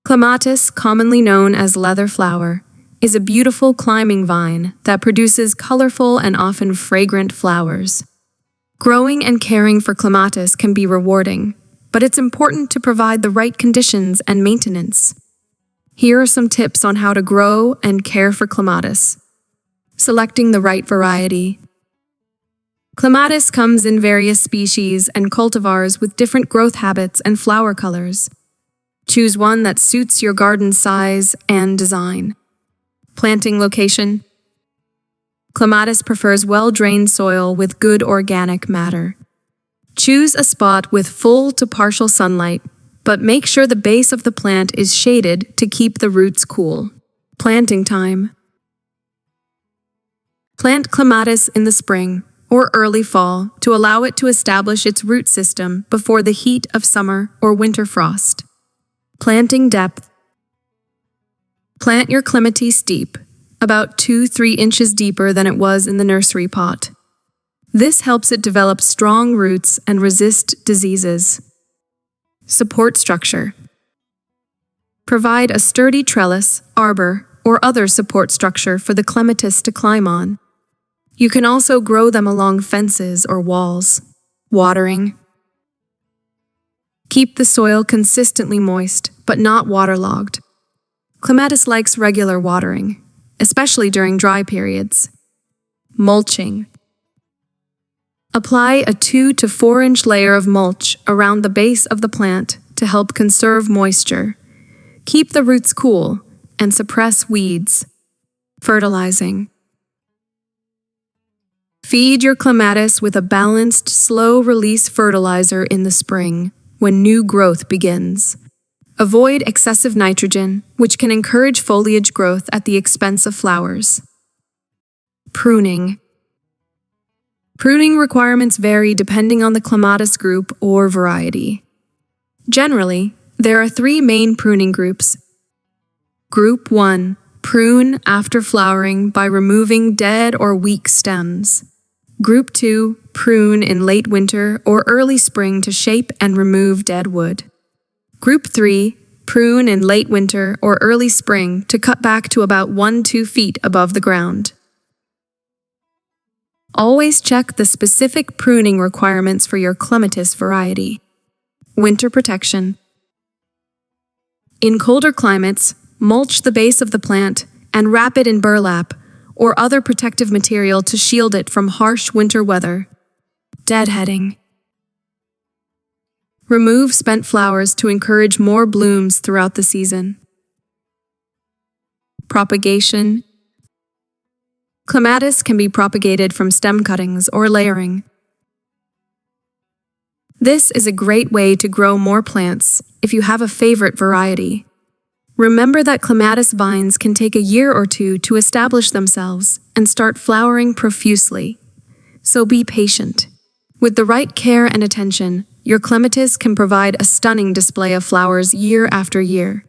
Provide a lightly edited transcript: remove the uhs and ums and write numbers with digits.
Clematis, commonly known as leather flower, is a beautiful climbing vine that produces colorful and often fragrant flowers. Growing and caring for clematis can be rewarding, but it's important to provide the right conditions and maintenance. Here are some tips on how to grow and care for clematis. Selecting the right variety. Clematis comes in various species and cultivars with different growth habits and flower colors. Choose one that suits your garden's size and design. Planting location. Clematis prefers well-drained soil with good organic matter. Choose a spot with full to partial sunlight, but make sure the base of the plant is shaded to keep the roots cool. Planting time. Plant clematis in the spring or early fall to allow it to establish its root system before the heat of summer or winter frost. Planting depth. Plant your clematis deep, about 2–3 inches deeper than it was in the nursery pot. This helps it develop strong roots and resist diseases. Support structure. Provide a sturdy trellis, arbor, or other support structure for the clematis to climb on. You can also grow them along fences or walls. Watering. Keep the soil consistently moist, but not waterlogged. Clematis likes regular watering, especially during dry periods. Mulching. Apply a 2 to 4 inch layer of mulch around the base of the plant to help conserve moisture, keep the roots cool, and suppress weeds. Fertilizing. Feed your clematis with a balanced, slow-release fertilizer in the spring, when new growth begins. Avoid excessive nitrogen, which can encourage foliage growth at the expense of flowers. Pruning. Pruning requirements vary depending on the clematis group or variety. Generally, there are 3 main pruning groups. Group 1. Prune after flowering by removing dead or weak stems. Group 2. Prune in late winter or early spring to shape and remove dead wood. Group 3. Prune in late winter or early spring to cut back to about 1–2 feet above the ground. Always check the specific pruning requirements for your clematis variety. Winter protection. In colder climates, mulch the base of the plant and wrap it in burlap or other protective material to shield it from harsh winter weather. Deadheading. Remove spent flowers to encourage more blooms throughout the season. Propagation. Clematis can be propagated from stem cuttings or layering. This is a great way to grow more plants if you have a favorite variety. Remember that clematis vines can take a year or 2 to establish themselves and start flowering profusely. So be patient. With the right care and attention, your clematis can provide a stunning display of flowers year after year.